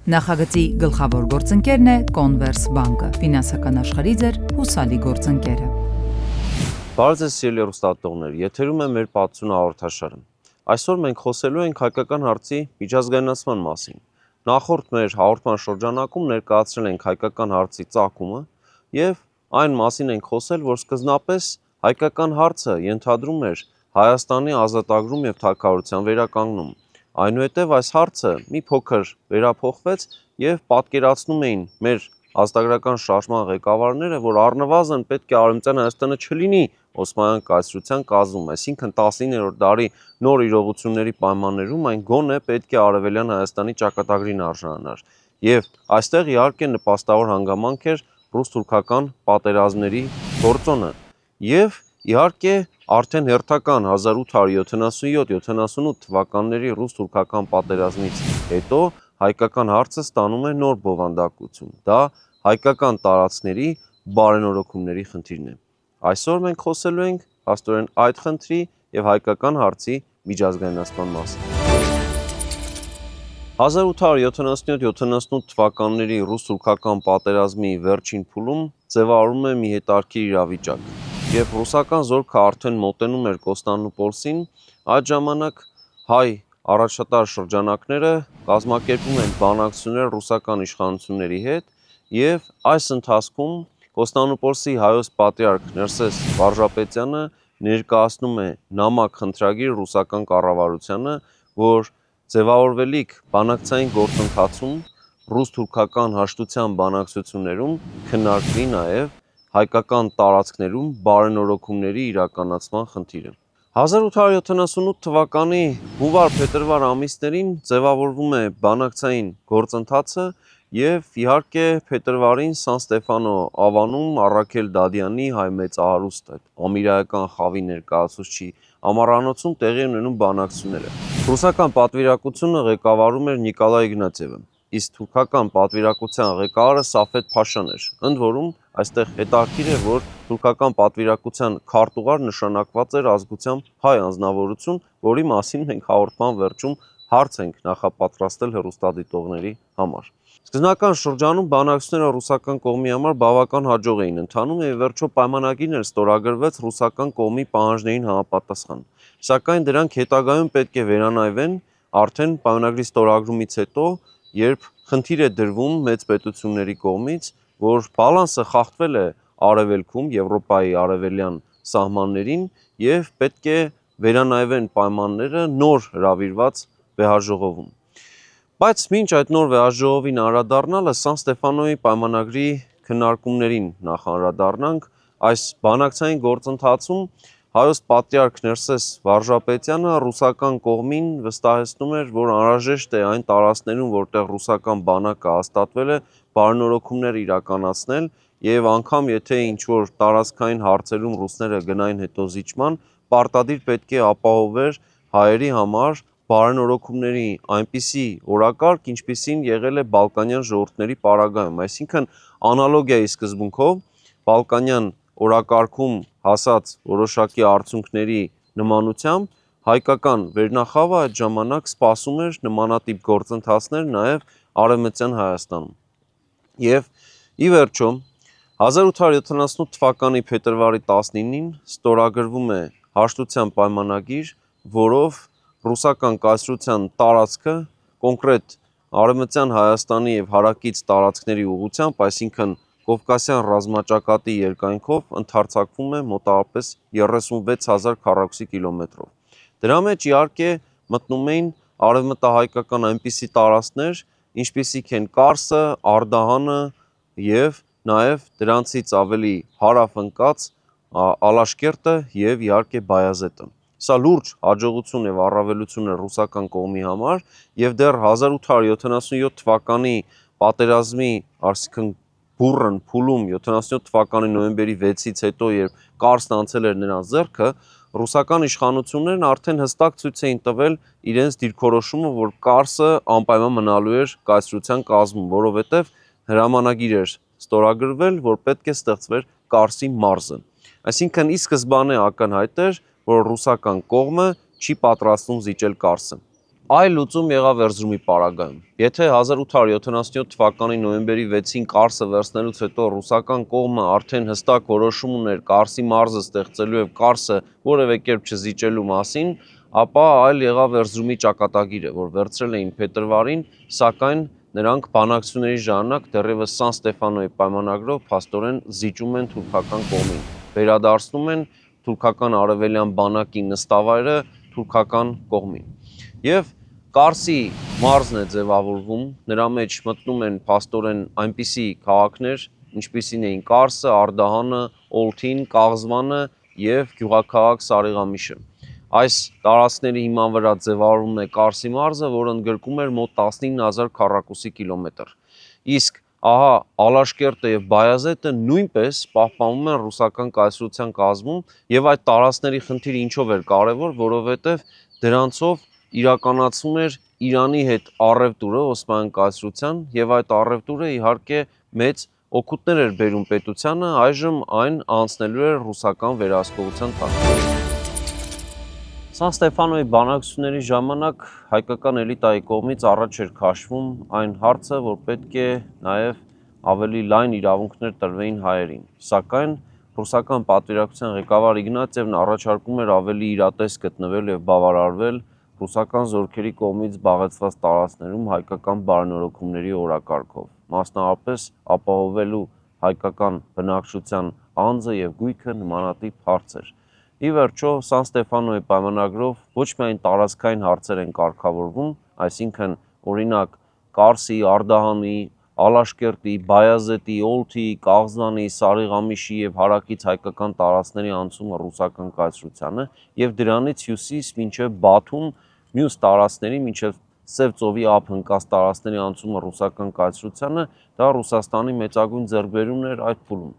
Նախագծի գլխավոր գործընկերն է Converse բանկը, ֆինանսական աշխարհի ձեր հուսալի գործընկերը։ Բարև ձեզ սիրելի հեռուստատողներ, եթերում է մեր պատմություն հաղորդաշարը։ Այսօր մենք խոսելու ենք հայկական հարցի միջազգայնացման մասին։ Նախորդ մեր հաղորդման շրջանակում ներկայացրել ենք հայկական հարցի ծագումը եւ այն մասին ենք խոսել, որ սկզբնապես հայկական հարցը ենթադրում էր Հայաստանի ազատագրում եւ թագավորության վերականգնում։ Այնուհետև այս հարցը մի փոքր վերափոխվեց եւ պատկերացնում էին մեր ազատագրական շարժման ղեկավարները, որ առնվազն պետք է Արևմտյան Հայաստանը չլինի Օսմանյան կայսրության կազմում, այսինքն 19-րդ դարի նոր իրողությունների պայմաններում այն գոնե պետք է Արևելյան Հայաստանի ճակատագրին արժանանար։ Եվ այստեղ իհարկե նպաստավոր հանգամանք էր ռուս-թուրքական պատերազմների գործոնը։ Եվ իհարկե արդեն հերթական 1877-78 թվականների ռուս-թուրքական պատերազմից հետո հայկական հարցը ստանում է նոր բովանդակություն։ Դա հայկական տարածքների բարենորոգումների խնդիրն է։ Այսօր մենք խոսելու ենք հաստորեն այդ խնդրի եւ հայկական հարցի միջազգայնացման մասին։ 1877-78 թվականների ռուս-թուրքական պատերազմի վերջին փուլում ձևավորվում է մի հետարքիր իրավիճակ։ Երբ ռուսական զորքը արդեն մոտենում էր Կոստանդնուպոլսին, այդ ժամանակ հայ առաջատար շրջանակները կազմակերպում են բանակցություններ ռուսական իշխանությունների հետ եւ այս ընթացքում Կոստանդնուպոլսի հայոց պատրիարք Ներսես Վարժապետյանը ներկայացնում է նամակ խնդրագիր ռուսական կառավարությանը, որ ձևավորվելիք բանակցային գործընթացում ռուս-թուրքական հաշտության բանակցություններում քննարկվի նաեւ հայկական տարածքներում բարենորոգումների իրականացման խնդիրը։ 1878 թվականի հունվար-փետրվար ամիսներին ձևավորվում է բանակցային գործընթացը եւ իհարկե փետրվարին Սան Ստեֆանո ավանում Առաքել Դադյանի հայ մեծահարուստ ամիրայական խավի ներկայացուցչի ամառանոցում տեղի ունենում բանակցությունները։ Ռուսական պատվիրակությունը ղեկավարում էր Նիկոլայ Իգնատիևը, իսկ թուրքական պատվիրակության ղեկավարը Սաֆեդ Փաշան էր։ Ընդ որում այստեղ հետաքրքիր է, որ թուրքական պատվիրակության քարտուղար նշանակված էր ազգությամբ հայ անձնավորություն, որի մասին մենք հաղորդման վերջում հարց ենք նախապատրաստել հեռուստադիտողների համար։ Սկզբնական շրջանում բանակցությունները ռուսական կողմի համար բավական հաջող էին ընթանում եւ վերջո պայմանագիրներ ստորագրվեց ռուսական կողմի պահանջներին համապատասխան։ Սակայն դրանք հետագայում պետք է վերանայվեն արդեն պայմանագրի ստորագրումից հետո, երբ խնդիր է դրվում մեծ պետությունների կողմից, որ բալանսը խախտվել է Արևելքում, Եվրոպայի արևելյան սահմաններին եւ պետք է վերանայվեն պայմանները նոր հրավիրված վեհաժողովում։ Բայց մինչ այդ նոր վեհաժողովին անդրադառնալը Սան Ստեֆանոյի պայմանագրի քննարկումներին անդրադառնանք, այս բանակցային գործընթացում հայոց պատրիարք Ներսես Վարժապետյանը ռուսական կողմին վստահեցնում էր, որ անհրաժեշտ է այն տարածքներում, որտեղ ռուսական բանակը հաստատվել է, բարենորոգումներ իրականացնել եւ անգամ եթե ինչ-որ տարածքային հարցերում ռուսները գնային հետոզիջման, պարտադիր պետք է ապահովեր հայերի համար բարենորոգումների այնպիսի օրակարգ, ինչպիսին եղել է Բալկանյան ժողովուրդների պարագայում, այսինքն անալոգիայի սկզբունքով Բալկանյան օրակարգում հասած որոշակի արդյունքների նմանությամբ հայկական վերնախավը այդ ժամանակ սպասում էր նմանատիպ գործընթացներ նաև Արևմտյան Հայաստանում։ Եվ ի վերջո 1878 թվականի փետրվարի 19-ին ստորագրվում է հաշտության պայմանագիր, որով ռուսական կայսրության տարածքը կոնկրետ Արևմտյան Հայաստանի եւ հարակից տարածքների ուղղությամբ, այսինքն Կովկասյան ռազմաճակատի երկայնքով ընդարձակվում է մոտավորապես 36000 քառակուսի կիլոմետրով։ Դրա մեջ իհարկե մտնում էին արևմտահայկական այնպիսի տարածքներ, ինչպիսիք են Կարսը, Արդահանը եւ նաև դրանցից ավելի հարավ ընկած Ալաշկերտը եւ իհարկե Բայազետը։ Սա լուրջ հաջողություն եւ առավելություն է ռուսական կողմի համար եւ դեռ 1877 թվականի պատերազմի, այսինքն բուրըն փուլում 77 թվականի նոյեմբերի 6-ից հետո, երբ Կարսն անցել էր նրանց ձեռքը, ռուսական իշխանություններն արդեն հստակ ցույց էին տվել իրենց դիրքորոշումը, որ Կարսը անպայման մնալու էր կայսրության կազմում, որովհետև հրամանագիր էր ստորագրվել, որ պետք է ստեղծվեր Կարսի մարզը։ Այսինքն ի սկզբանե ակնհայտ էր, որ ռուսական կողմը չի պատրաստվում զիջել Կարսը։ Այլ լուծում եղավ վերցրումի պարագայում։ Եթե 1877 թվականի նոյեմբերի 6-ին Կարսը վերցնելուց հետո ռուսական կողմը արդեն հստակ որոշում ուներ Կարսի մարզը ստեղծելու եւ Կարսը որևէ կերպ չզիջելու մասին, ապա այլ եղավ վերցրումի ճակատագիրը, որ վերցրել էին փետրվարին, սակայն նրանք բանակցությունների ժամանակ դեռևս Սան Ստեֆանոյի պայմանագրով փաստորեն զիջում են թուրքական կողմին, վերադարձնում են թուրքական արևելյան բանակի նստավայրը թուրքական կողմին։ Եվ Կարսի մարզն է ձևավորվում, նրա մեջ մտնում են փաստորեն այնպիսի քաղաքներ, ինչպիսին էին Կարսը, Արդահանը, Օլթին, Կաղզվանը եւ գյուղաքաղաք Սարիղամիշը։ Այս տարածքների հիման վրա ձևավորվում է Կարսի մարզը, որը ընդգրկում էր մոտ 19000 քառակուսի կիլոմետր։ Իսկ ահա Ալաշկերտը եւ Բայազետը նույնպես պահպանվում են ռուսական կայսրության կազմում եւ այդ տարածքների խնդիրը ինչով էր կարեւոր, որովհետեւ դրանցով իրականացվում էր Իրանի հետ առևտուրը Օսմանյան կայսրության եւ այդ առևտուրը իհարկե մեծ օգուտներ էր բերում պետությանը, այժմ այն անցնելու էր ռուսական վերահսկողության տակ։ Սան Ստեֆանոյի բանակցությունների ժամանակ հայկական էլիտայի կողմից առաջ էր քաշվում այն հարցը, որ պետք է նաեւ ավելի լայն իրավունքներ տրվեին հայերին, սակայն ռուսական պատվիրակության ղեկավար Իգնատիևն առաջարկում էր ավելի իրատես գտնվել եւ բավարարվել ռուսական զորքերի կողմից զբաղեցված տարածքներում հայկական բարենորոգումների օրակարգով, մասնավորապես ապահովելու հայկական բնակչության անձը եւ գույքը նմանատիպ հարցեր։ Ի վերջո, Սան Ստեֆանոյի պայմանագրով ոչ միայն տարածքային հարցեր են կարգավորվում, այսինքն օրինակ Կարսի, Արդահանի, Ալաշկերտի, Բայազետի, Օլթի, Կաղզանի, Սարիղամիշի եւ հարակից հայկական տարածքների անցումը ռուսական կայսրությանը եւ դրանից հյուսիս մինչեւ Բաթում մյուս տարածքների մինչև Սև ծովի ափ հնկած տարածքների անցումը ռուսական կայսրությանը, դա Ռուսաստանի մեծագույն ձեռքբերումն էր այդ փուլում։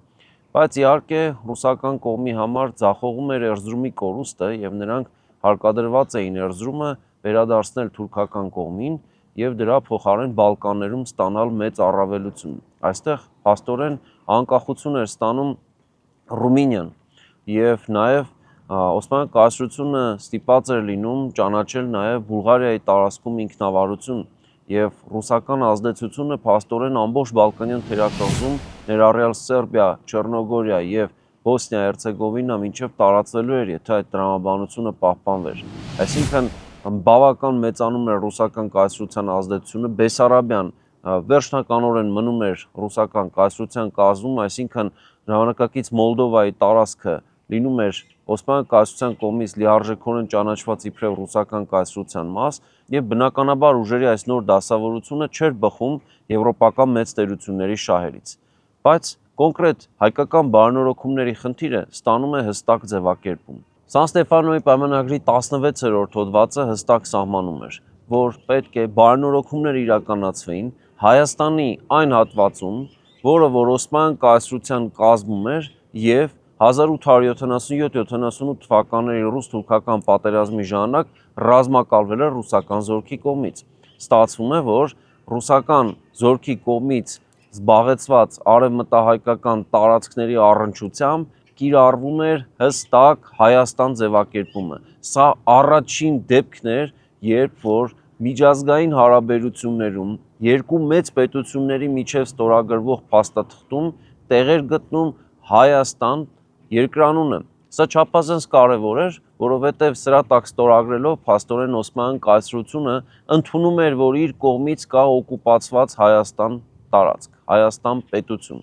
Բայց իհարկե ռուսական կողմի համար ձախողում էր Էրզրումի կորուստը եւ նրանք հարկադրված էին Էրզրումը վերադարձնել թուրքական կողմին եւ դրա փոխարեն Բալկաններում ստանալ մեծ առավելություն։ Այստեղ փաստորեն անկախություն էր ստանում Ռումինիան եւ նաեւ Օսմանյան կայսրությունը ստիպած էր լինում ճանաչել նաև Բուլղարիայի տարածքում ինքնավարություն եւ ռուսական ազդեցությունը փաստորեն ամբողջ Բալկանյան թերակղզում ներառյալ Սերբիա, Չեռնոգորիա եւ Բոսնիա-Հերցեգովինա մինչեւ տարածվելու էր, եթե այդ տրամաբանությունը պահպանվեր։ Այսինքն բավական մեծանում էր ռուսական կայսրության ազդեցությունը, Բեսարաբիան վերջնականորեն մնում էր ռուսական կայսրության կազմում, այսինքն ժամանակակից Մոլդովայի տարածքը լինում էր Օսմանյան կայսրության կողմից լիարժեքորեն ճանաչված իբրև ռուսական կայսրության մաս եւ բնականաբար ուժերի այս նոր դասավորությունը չէր բխում եվրոպական մեծ տերությունների շահերից։ Բայց կոնկրետ հայկական բարենորոգումների խնդիրը ստանում է հստակ ձևակերպում։ Սան Ստեֆանոյի պայմանագրի 16-րդ հոդվածը հստակ սահմանում էր, որ պետք է բարենորոգումներ իրականացվեին Հայաստանի այն հատվածում, որը որ Օսմանյան կայսրության կազմում էր եւ 1877-78 թվականների ռուս-թուրքական պատերազմի ժամանակ ռազմակալվել է ռուսական զորքի կողմից։ Ստացվում է, որ ռուսական զորքի կողմից զբաղեցված արևմտահայկական տարածքների առնչությամբ կիրառվում էր հստակ Հայաստան ձևակերպումը։ Սա առաջին դեպքն էր, երբ որ միջազգային հարաբերություններում երկու մեծ պետությունների միջև ստորագրվող փաստաթղթում տեղեր գտնում Հայաստան երկրանունը։ Սա չափազանց կարևոր էր, որովհետև սրա տակ ստորագրելով փաստորեն Օսմանյան կայսրությունը ընդունում էր, որ իր կողմից կա օկուպացված Հայաստան տարածք, Հայաստան պետություն։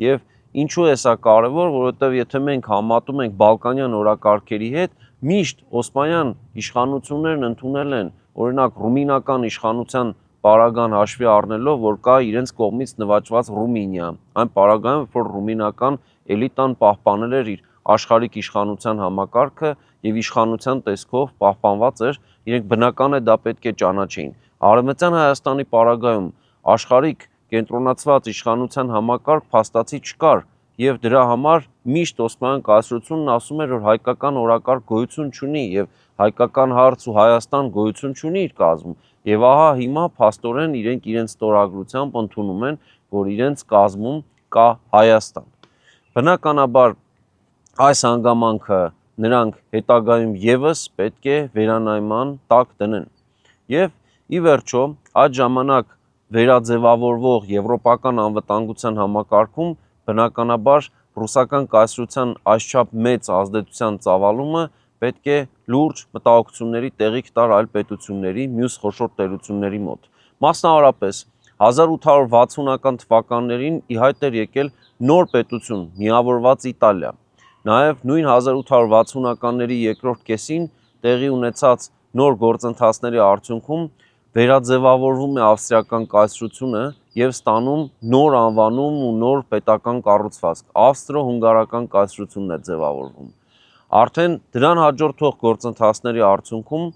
Եվ ինչու է սա կարևոր, որովհետև եթե մենք համատում ենք Բալկանյան օրակարգերի հետ, միշտ Օսմանյան իշխանություններն ընդունել են, օրինակ ռումինական իշխանության պարագան հաշվի առնելով, որ կա իրենց կողմից նվաճված Ռումինիա, այն պարագայում, որ ռումինական էլիտան պահպանել էր իր աշխարհիկ իշխանության համակարգը եւ իշխանության տեսքով պահպանված էր, իրենք բնական է դա պետք է ճանաչեին։ Արևմտյան Հայաստանի պարագայում աշխարհիկ կենտրոնացված իշխանության համակարգ փաստացի չկար եւ դրա համար միշտ Օսմանյան կայսրությունն ասում էր, որ հայկական օրակարգ գոյություն չունի եւ հայկական հարց ու Հայաստան գոյություն չունի իր կազմում։ Եվ ահա հիմա փաստորեն իրենց ստորագրությամբ ընդունում են, որ իրենց կազմում կա Հայաստան։ Բնականաբար այս հանգամանքը նրանք հետագայում եւս պետք է վերանայման տակ դնեն։ Եվ ի վերջո այդ ժամանակ վերաձևավորվող եվրոպական անվտանգության համակարգում բնականաբար ռուսական կայսրության այսչափ մեծ ազդեցության ծավալումը պետք է լուրջ մտահոգությունների տեղիք տար այլ պետությունների, մյուս խոշոր տերությունների մոտ։ Մասնավորապես 1860-ական թվականներին ի հայտ էր եկել նոր պետություն՝ միավորված Իտալիա։ Նաև նույն 1860-ականների երկրորդ կեսին տեղի ունեցած նոր գործընթացների արդյունքում վերաձևավորվում է ավստրիական կայսրությունը եւ ստանում նոր անվանում ու նոր պետական կառուցվածք։ Ավստրո-հունգարական կայսրությունն է ձևավորվում։ Արդեն դրան հաջորդող գործընթացների արդյունքում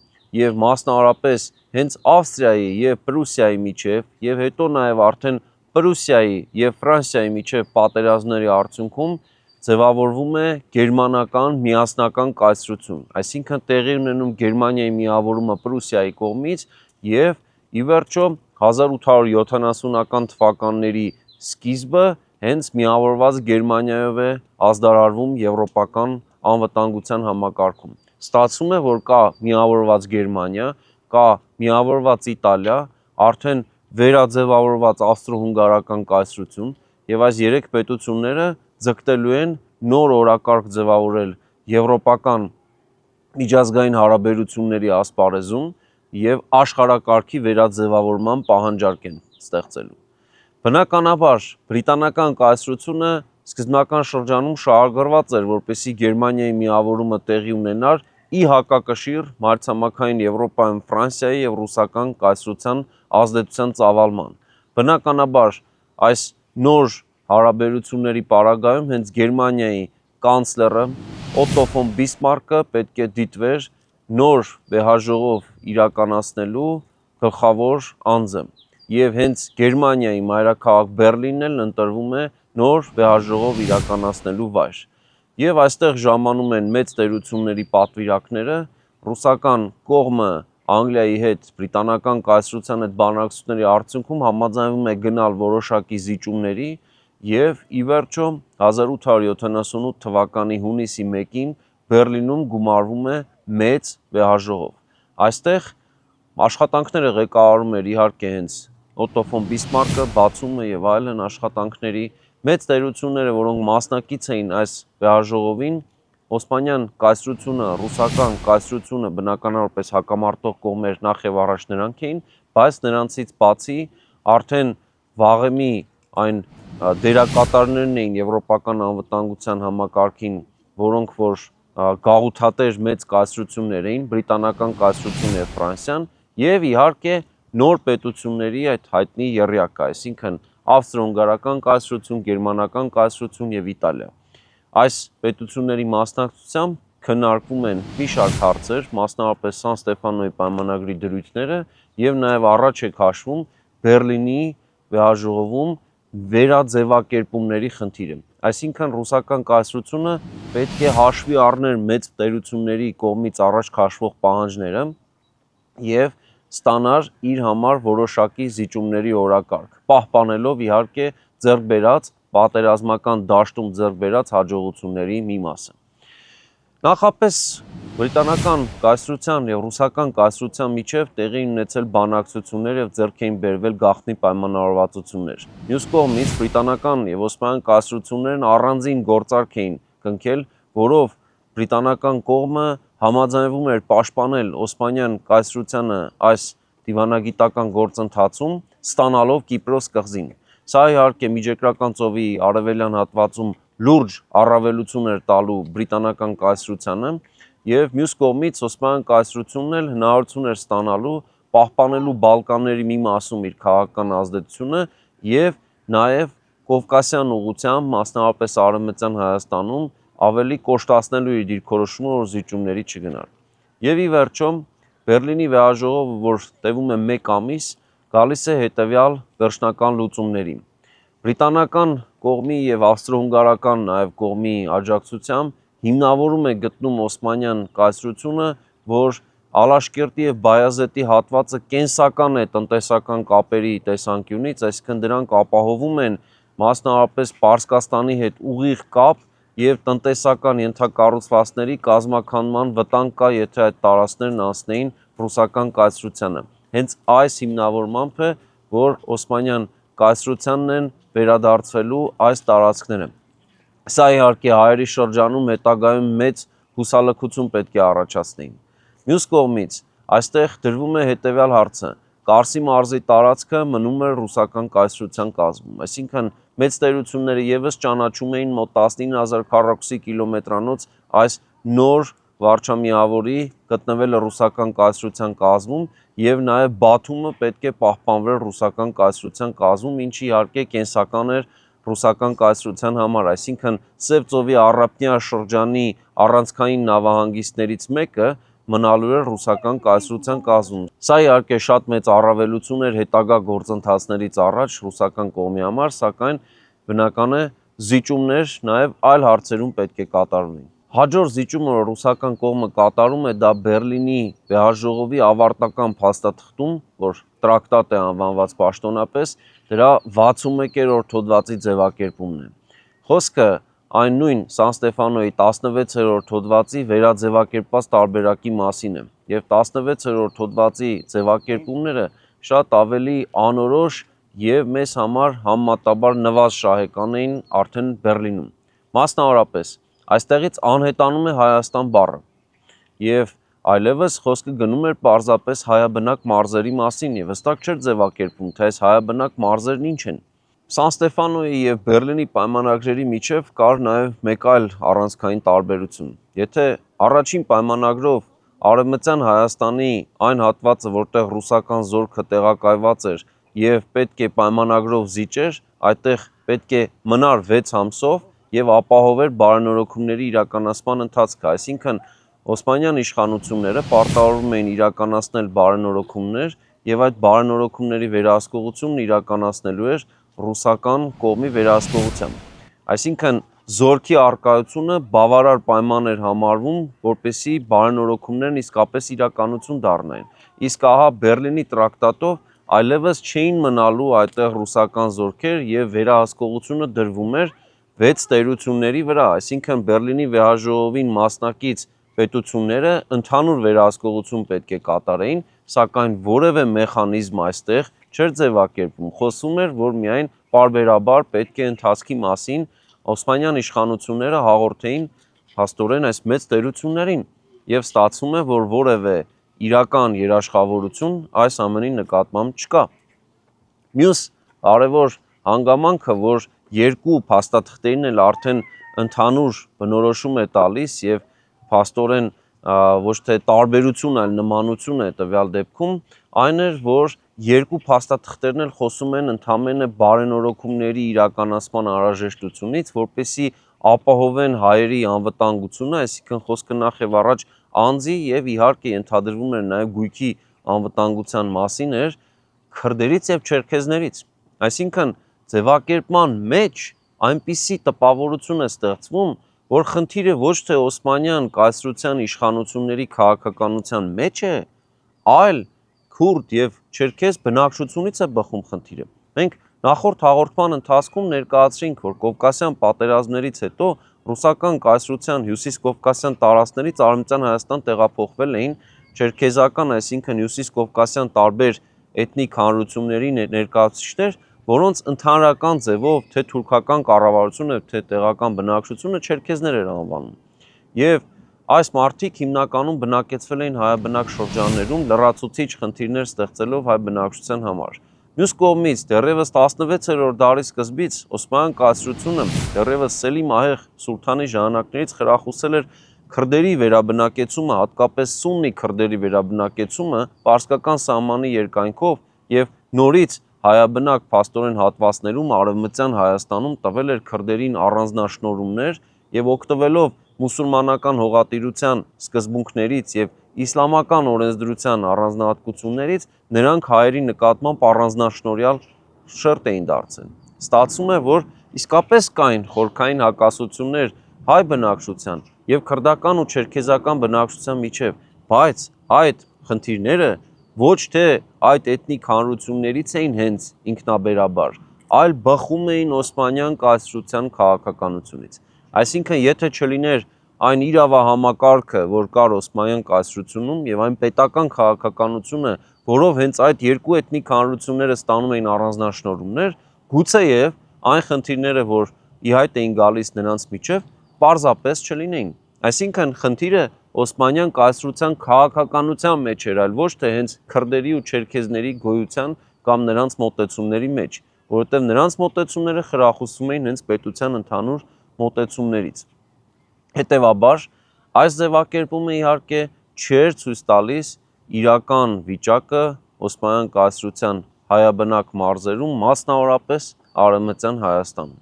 եւ մասնավորապես հենց Ավստրիայի եւ Պրուսիայի միջև եւ հետո նաեւ արդեն Պրուսիայի եւ Ֆրանսիայի միջև պատերազմների արդյունքում ձևավորվում է գերմանական միասնական կայսրություն, այսինքն տեղի ունենում Գերմանիայի միավորումը Պրուսիայի կողմից եւ ի վերջո 1870-ական թվականների սկիզբը հենց միավորված Գերմանիայով է ազդարարվում եվրոպական անվտանգության համակարգում։ Ստացվում է, որ կա միավորված Գերմանիա, կա միավորված Իտալիա, արդեն վերաձևավորված ավստրո-հունգարական կայսրություն եւ այս երեք պետությունները ձգտելու են նոր օրակարգ ձևավորել եվրոպական միջազգային հարաբերությունների ասպարեզում եւ աշխարհակարգի վերաձևավորման պահանջարկ են ստեղծելու։ Բնականաբար բրիտանական կայսրությունը սկզբնական շրջանում շահագրված էր, որպեսզի Գերմանիայի միավորումը տեղի ունենար ի հակակշիռ մայրցամաքային Եվրոպայում Ֆրանսիայի եւ ռուսական կայսրության ազդեցության ծավալման։ Բնականաբար այս նոր հարաբերությունների պարագայում հենց Գերմանիայի կանցլերը Օտտո ֆոն Բիսմարկը պետք է դիտվեր նոր վեհաժողով իրականացնելու գլխավոր անձը եւ հենց Գերմանիայի մայրաքաղաք Բեռլինն էլ ընտրվում է նոր վեհաժողով իրականացնելու վայր։ Եվ այստեղ ժամանում են մեծ տերությունների պատվիրակները, ռուսական կողմը Անգլիայի հետ բրիտանական կայսրության հետ բանակցությունների արդյունքում համաձայնվում է գնալ որոշակի զիջումների եւ ի վերջո 1878 թվականի հունիսի 1-ին Բեռլինում գումարվում է մեծ վեհաժողով։ Այստեղ աշխատանքները ղեկավարում էր իհարկե հենց Օտտո ֆոն Բիսմարկը, բացումը եւ այլն աշխատանքների մեծ տերությունները, որոնք մասնակից էին այս վեհաժողովին, Օսմանյան կայսրությունը, ռուսական կայսրությունը բնականորապես հակամարտող կողմեր նախ եւ առաջ նրանք էին, բայց նրանցից բացի արդեն վաղեմի այն դերակատարներն էին եվրոպական անվտանգության համակարգին, որոնք որ գաղութատեր մեծ կայսրություններ էին, բրիտանական կայսրությունն եւ Ֆրանսիան, եւ իհարկե նոր պետությունների այդ հայտնի եռյակը, այսինքն ավստրո-հունգարական կայսրություն, գերմանական կայսրություն եւ Իտալիա։ Այս պետությունների մասնակցությամբ քննարկվում են մի շարք հարցեր, մասնավորապես Սան Ստեֆանոյի պայմանագրի դրույթները եւ նաեւ առաջ է քաշվում Բեռլինի վեհաժողովում վերաձևակերպումների խնդիրը։ Այսինքն ռուսական կայսրությունը պետք է հաշվի առներ մեծ տերությունների կողմից առաջ քաշվող պահանջները եւ ստանար իր համար որոշակի զիջումների օրակարգ, պահպանելով իհարկե ձեռք բերած պատերազմական դաշտում ձեռք բերած հաջողությունների մի մասը։ Նախապես բրիտանական կայսրության եւ ռուսական կայսրության միջև տեղի ունեցել բանակցություններ եւ ձեռք էին բերվել գաղտնի պայմանավորվածություններ։ Մյուս կողմից բրիտանական եւ օսմանյան կայսրություններն առանձին գործարք էին կնքել, որով բրիտանական կողմը համաձայնվում էր պաշտպանել օսմանյան կայսրությանը այս դիվանագիտական գործընթացում, ստանալով Կիպրոս կղզին։ Սա իհարկե Միջերկրական ծովի արևելյան հատվածում լուրջ առավելություն էր տալու բրիտանական կայսրությանը եւ մյուս կողմից Օսմանյան կայսրությունն էլ հնարավորություն էր ստանալու պահպանելու Բալկանների մի մասում իր քաղաքական ազդեցությունը եւ նաեւ Կովկասյան ուղղությամբ, մասնավորապես Արևմտյան Հայաստանում ավելի կոշտացնելու իր դիրքորոշումը, որ զիջումների չգնար։ Եվ ի վերջո Բեռլինի վեհաժողովը, որ տևում է 1 ամիս, գալիս է հետեւյալ վերջնական լուծումների։ Բրիտանական կողմի եւ ավստրո-հունգարական նաեւ կողմի աջակցությամբ հիմնավորում է գտնում Օսմանյան կայսրությունը, որ Ալաշկերտի եւ Բայազետի հատվածը կենսական է տնտեսական կապերի տեսանկյունից, այսինքն դրանք ապահովում են մասնավորապես Պարսկաստանի հետ ուղիղ կապ եւ տնտեսական ենթակառուցվածքների կազմաքանդման վտանգ կա, եթե այդ տարածքներն անցնեին ռուսական կայսրությանը։ Հենց այս հիմնավորմամբ է, որ Օսմանյան կայսրությանն են վերադարձվելու այս տարածքները։ Սա իհարկե հայերի շրջանում հետագայում մեծ հուսալքություն պետք է առաջացնեին։ Մյուս կողմից այստեղ դրվում է հետևյալ հարցը. Կարսի մարզի տարածքը մնում է ռուսական կայսրության կազմում, այսինքն մեծ տերությունները եւս ճանաչում էին մոտ 19000 քառակուսի կիլոմետրանոց այս նոր վարչամիավորի գտնվելը ռուսական կայսրության կազմում եւ նաեւ Բաթումը պետք է պահպանվեր ռուսական կայսրության կազմում, ինչը իհարկե կենսական էր ռուսական կայսրության համար, այսինքն Սև ծովի առափնյա շրջանի առանցքային նավահանգիստներից մեկը մնալու էր ռուսական կայսրության կազմում։ Սա իհարկե շատ մեծ առավելություն էր հետագա գործընթացներից առաջ ռուսական կողմի համար, սակայն բնական է զիջումներ նաև այլ հարցերում պետք է կատարվեն։ Հաջորդ զիջումը, որ ռուսական կողմը կատարում է, դա Բերլինի վեհաժողովի ավարտական փաստաթղթում, որ տրակտատ է անվանված պաշտոնապես, դրա 61-րդ հոդվածի ձևակերպումն է։ Խոսքը այն նույն Սան Ստեֆանոյի 16-րդ հոդվածի վերաձևակերպված տարբերակի մասին է, եւ 16-րդ հոդվածի ձևակերպումները շատ ավելի անորոշ եւ մեզ համար համեմատաբար նվազ շահեկան էին արդեն Բերլինում։ Մասնավորապես, այստեղից անհետանում է Հայաստան բառը եւ այլևս խոսքը գնում էր պարզապես հայաբնակ մարզերի մասին եւ հստակ չէր ձևակերպում, թե այս հայաբնակ մարզերն ինչ են։ Սան Ստեֆանոյի եւ Բերլինի պայմանագրերի միջև կար նաեւ մեկ այլ առանցքային տարբերություն։ Եթե առաջին պայմանագրով Արևմտյան Հայաստանի այն հատվածը, որտեղ ռուսական զորքը տեղակայված էր եւ պետք է պայմանագրով զիջեր, այդտեղ պետք է մնար 6 ամսով եւ ապահովեր բարենորոգումների իրականացման ընթացքը, այսինքն Օսմանյան իշխանությունները պարտավորվում էին իրականացնել բարենորոգումներ եւ այդ բարենորոգումների վերահսկողությունն իրականացնելու էր ռուսական կողմի վերահսկողությամբ։ Այսինքն զորքի արկայությունը բավարար պայման էր համարվում, որպեսզի բարենորոգումներն իսկապես իրականություն դառնային։ Իսկ ահա Բերլինի տրակտատով այլևս չէին մնալու այդտեղ ռուսական զորքեր եւ վերահսկողությունը դրվում էր 6 տերությունների վրա, այսինքն Բերլինի վեհաժողովին մասնակից պետությունները ընդհանուր վերահսկողություն պետք է կատարեին, սակայն որևէ մեխանիզմ այստեղ չէր ձևակերպում։ Խոսվում էր, որ միայն պարբերաբար պետք է ընթացքի մասին Օսմանյան իշխանությունները հաղորդեին փաստորեն այս մեծ տերություններին եւ ստացվում է, որ որևէ իրական երաշխավորություն այս ամենի նկատմամբ չկա։ Մյուս կարևոր հանգամանքը, որ երկու փաստաթղթերին էլ արդեն ընդհանուր բնորոշում է տալիս եւ փաստորեն ոչ թե տարբերություն, այլ նմանություն է տվյալ դեպքում, այն էր, որ երկու փաստաթղթերն էլ խոսում են ընդամենը բարենորոգումների իրականացման անհրաժեշտությունից, որպեսզի ապահովեն հայերի անվտանգությունը, այսինքն խոսքը նախ եւ առաջ անձի եւ իհարկե ենթադրվում էր նաեւ գույքի անվտանգության մասին էր քրդերից եւ չերքեզներից։ Այսինքն ձևակերպման մեջ այնպիսի տպավորություն է ստեղծվում, որ խնդիրը ոչ թե Օսմանյան կայսրության իշխանությունների քաղաքականության մեջ է, այլ քուրդ եւ չերքեզ բնակչությունից է բխում խնդիրը։ Մենք նախորդ հաղորդման ընթացքում ներկայացրինք, որ Կովկասյան պատերազմներից հետո ռուսական կայսրության հյուսիսկովկասյան տարածքներից Արևմտյան Հայաստան տեղափոխվել էին չերքեզական, այսինքն հյուսիսկովկասյան տարբեր էթնիկ հանրությունների ներկայացուցիչներ, որոնց ընդհանրական ձևով թե թուրքական կառավարությունը, թե տեղական բնակչությունը չերքեզներ էր անվանում։ Եվ այս մարդիկ հիմնականում բնակեցվել էին հայաբնակ շրջաններում, լրացուցիչ խնդիրներ ստեղծելով հայ բնակչության համար։ Մյուս կողմից դեռևս 16-րդ դարի սկզբից Օսմանյան կայսրությունը դեռևս Սելիմ Ահեղ սուլթանի ժամանակներից խրախուսել էր քրդերի վերաբնակեցումը, հատկապես սուննի քրդերի վերաբնակեցումը պարսկական սահմանի երկայնքով եւ նորից հայաբնակ փաստորեն հատվածներում Արևմտյան Հայաստանում տվել էր քրդերին առանձնաշնորհումներ եւ օգտվելով մուսուլմանական հողատիրության սկզբունքներից եւ իսլամական օրենսդրության առանձնահատկություններից նրանք հայերի նկատմամբ առանձնաշնորհյալ շերտ էին դարձել։ ստացվում է, որ իսկապես կային խորքային հակասություններ հայ բնակչության եւ քրդական ու չերքեզական բնակչության միջև, բայց այդ խնդիրները ոչ թե այդ էթնիկ հանրություններից էին հենց ինքնաբերաբար, այլ բխում էին Օսմանյան կայսրության քաղաքականությունից։ Այսինքն, եթե չլիներ այն իրավահամակարգը, որ կար Օսմանյան կայսրությունում եւ այն պետական քաղաքականությունը, որով հենց այդ երկու էթնիկ հանրությունները ստանում էին առանձնահատկություններ, գուցեև այն խնդիրները, որ ի հայտ էին գալիս նրանց միջև, պարզապես չլինեին։ Այսինքն, խնդիրը Օսմանյան կայսրության քաղաքականության մեջ էր, այլ ոչ թե հենց քրդերի ու չերքեզների գոյության կամ նրանց մոտեցումների մեջ, որովհետև նրանց մոտեցումները խրախուսվում էին հենց պետության ընդհանուր մոտեցումներից։ Հետևաբար, այս ձևակերպումը իհարկե չէր ցույց տալիս իրական վիճակը Օսմանյան կայսրության հայաբնակ մարզերում, մասնավորապես Արևմտյան Հայաստանում։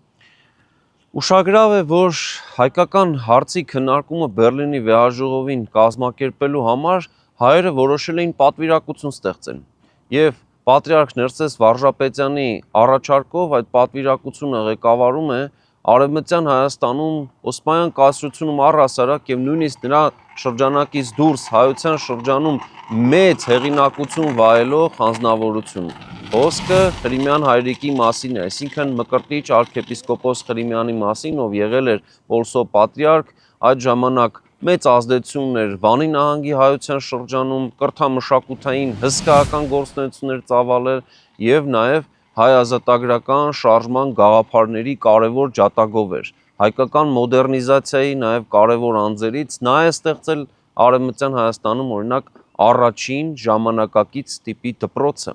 Ուշագրավ է, որ հայկական հարցի քննարկումը Բեռլինի վեհաժողովին կազմակերպելու համար հայերը որոշել էին պատվիրակություն ստեղծել եւ պատրիարք Ներսես Վարժապետյանի առաջարկով այդ պատվիրակությունը ղեկավարում է Արևմտյան Հայաստանում Օսմանյան կայսրությունում առհասարակ եւ նույնիսկ նրա շրջանակից դուրս հայության շրջանում մեծ հեղինակություն վայելող անձնավորություն։ Խոսքը Խրիմյան հայրիկի մասին է, այսինքն Մկրտիչ arczepiskopos Խրիմյանի մասին, ով եղել էր Պոլսո պատրիարք, այդ ժամանակ մեծ ազդեցություն էր Վանի նահանգի հայության շրջանում, կրթամշակութային հսկայական գործունեություններ ծավալել եւ նաեւ հայ ազատագրական շարժման գաղափարների կարևոր ջատագով էր։ Հայկական մոդեռնիզացիայի նաեւ կարևոր անձերից նա է ստեղծել Արևմտյան Հայաստանում օրինակ առաջին ժամանակակից տիպի դպրոցը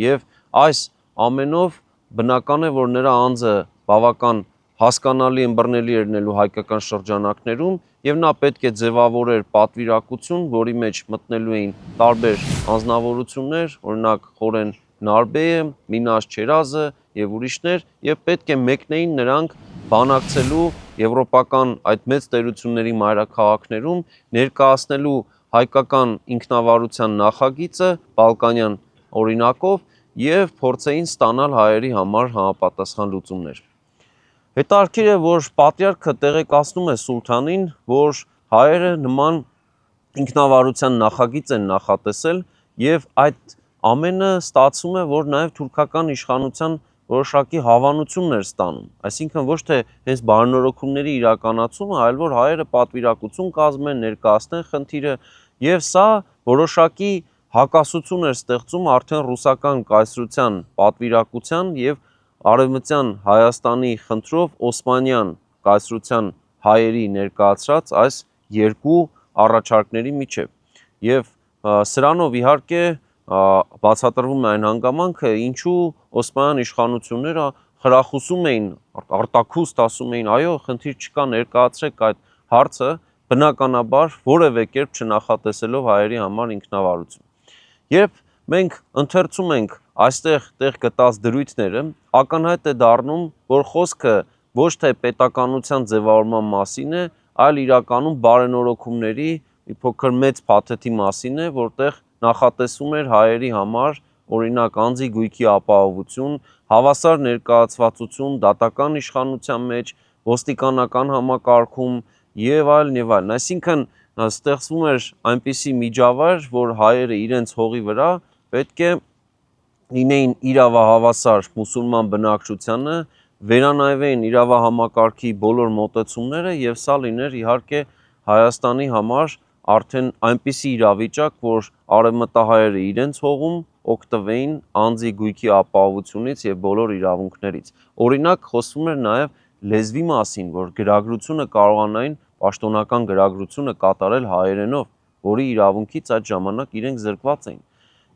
եւ այս ամենով բնական է, որ նրա անձը բավական հասկանալի ըմբռնելի էր լինելու հայկական շրջանակներում եւ նա պետք է ձևավորեր պատվիրակություն, որի մեջ մտնելու էին տարբեր անձնավորություններ, օրինակ Խորեն Նարբեը, Մինաս Չերազը եւ ուրիշներ, եւ պետք է մեկնեին նրանք բանակցելու եվրոպական այդ մեծ տերությունների մայրաքաղաքներում ներկայացնելու հայկական ինքնավարության նախագիծը բալկանյան օրինակով եւ փորձեին ստանալ հայերի համար համապատասխան լուծումներ։ Հետաքրքիր է, որ պատրիարքը տեղեկացնում է սուլթանին, որ հայերը նման ինքնավարության նախագիծ են նախատեսել եւ այդ ամենը ստացվում է, որ նաեւ թուրքական իշխանության որոշակի հավանություններ ստանում, այսինքն ոչ թե հենց բարենորոգումների իրականացումը, այլ որ հայերը պատվիրակություն կազմեն, ներկայացնեն խնդիրը եւ սա որոշակի հակասություն էր ստեղծում արդեն ռուսական կայսրության պատվիրակության եւ Արևմտյան Հայաստանի խնդրով Օսմանյան կայսրության հայերի ներկայացրած այս երկու առաջարկների միջև եւ սրանով իհարկե բացատրվում է այն հանգամանքը, ինչու Օսմանյան իշխանությունները խրախուսում էին, արտաքուստ ասում էին, այո, խնդիր չկա, ներկայացրեք այդ հարցը, բնականաբար որևէ կերպ չնախատեսելով հայերի համար ինքնավարություն։ Երբ մենք ընթերցում ենք այստեղ տեղ գտած դրույթները, ակնհայտ է դառնում, որ խոսքը ոչ թե պետականության ձևավորման մասին է, այլ իրականում բարենորոգումների մի փոքր մեծ փաթեթի մասին է, որտեղ նախատեսվում էր հայերի համար օրինակ անձի գույքի ապահովություն, հավասար ներկայացվածություն դատական իշխանության մեջ, ոստիկանական համակարգում եւ այլն եւ այլն։ Այսինքն ստեղծվում էր այնպիսի միջավայր, որ հայերը իրենց հողի վրա պետք է լինեին իրավահավասար մուսուլման բնակչությանը, վերանայվեին իրավահամակարգի բոլոր մոտեցումները եւ սա լիներ իհարկե Հայաստանի համար արդեն այնպիսի իրավիճակ, որ արևմտահայերը իրենց հողում օգտվեին անձի գույքի ապահովությունից եւ բոլոր իրավունքներից։ Օրինակ խոսվում էր նաեւ լեզվի մասին, որ գրագրությունը կարողանային պաշտոնական գրագրությունը կատարել հայերենով, որի իրավունքից այդ ժամանակ իրենք զրկված էին։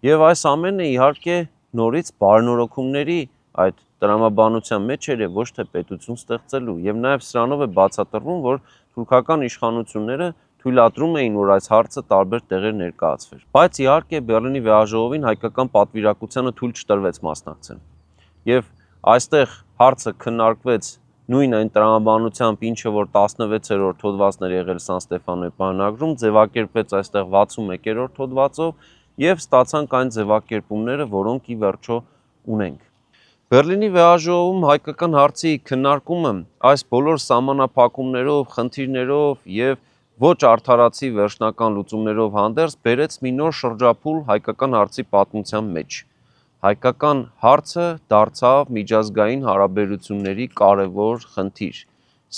Եվ այս ամենը իհարկե նորից բարենորոգումների այդ տրամաբանության մեջ էր ոչ թե պետություն ստեղծելու եւ նաեւ սրանով է բացատրվում, որ թուրքական իշխանությունները թույլատրում էին, որ այս հարցը տարբեր տեղեր ներկայացվեր։ Բայց իհարկե Բեռլինի վեհաժողովին հայկական պատվիրակությանը թույլ չտրվեց մասնակցել։ Եվ այստեղ հարցը քննարկվեց նույն այն տրամաբանությամբ, ինչը որ 16-րդ հոդվածն էր եղել Սան Ստեֆանոյի պայմանագրում, ձևակերպվեց այստեղ 61-րդ հոդվածով եւ ստացանք այն ձևակերպումները, որոնք ի վերջո ունենք։ Բերլինի վեհաժողովում հայկական հարցի քննարկումը այս բոլոր սահմանափակումներով, խնդիրներով եւ ոչ արդարացի վերջնական լուծումներով հանդերձ բերեց մի նոր շրջափուլ հայկական հարցի պատմության մեջ։ Հայկական հարցը դարձավ միջազգային հարաբերությունների կարևոր խնդիր։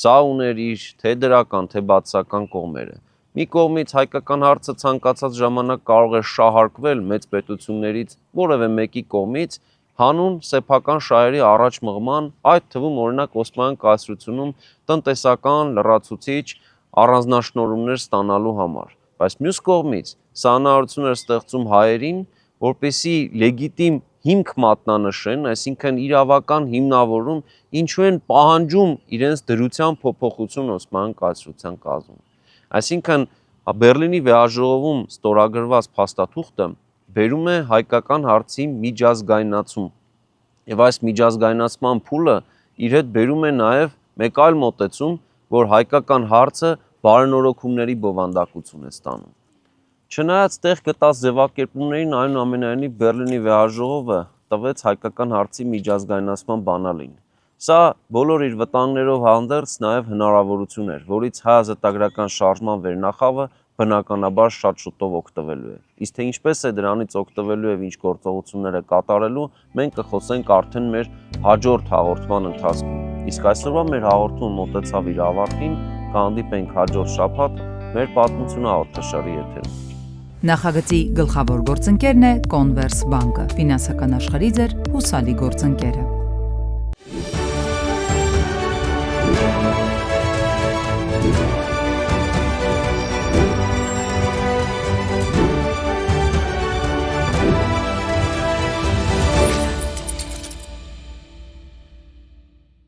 Սա ուներ իր թե դրական, թե բացասական կողմերը։ Մի կողմից հայկական հարցը ցանկացած ժամանակ կարող է շահարկվել մեծ պետություններից որևէ մեկի կողմից հանուն սեփական շահերի առաջ մղման, այդ թվում օրինակ Օսմանյան կայսրությունում տնտեսական լրացուցիչ առանձնաշնորհումներ ստանալու համար, բայց մյուս կողմից սա հնարավորություն էր ստեղծում հայերին, որպեսզի լեգիտիմ հիմք մատնանշեն, այսինքն իրավական հիմնավորում, ինչու են պահանջում իրենց դրության փոփոխություն Օսմանյան կայսրության կազմում։ Այսինքն Բերլինի վեհաժողովում ստորագրված փաստաթուղթը բերում է հայկական հարցի միջազգայնացում, եւ այս միջազգայնացման փուլը իր հետ բերում է նաեւ մեկ այլ մոտեցում, որ հայկական հարցը բարենորոգումների բովանդակություն է ստանում։ Չնայած տեղ գտած ձևակերպումներին, այնուամենայնիվ Բերլինի վեհաժողովը տվեց հայկական հարցի միջազգայնացման բանալին։ Սա բոլոր իր վտանգներով հանդերձ նաեւ հնարավորություն էր, որից հայազատագրական շարժման վերնախավը բնականաբար շատ շուտով օգտվելու է։ Իսկ թե ինչպես է դրանից օգտվելու եւ ինչ գործողություններ է կատարելու, մենք կխոսենք արդեն մեր հաջորդ հաղորդման ընթացքում։ Իսկ այսօրվա մեր հաղորդումը մոտեցավ իր ավարտին, կհանդիպենք հաջորդ շաբաթ մեր պատմությունը հաղորդաշարի եթերում։ Նախագծի գլխավոր գործընկերն է Converse Bank-ը, ֆինանսական աշխարհի ձեր հուսալի գործընկերը։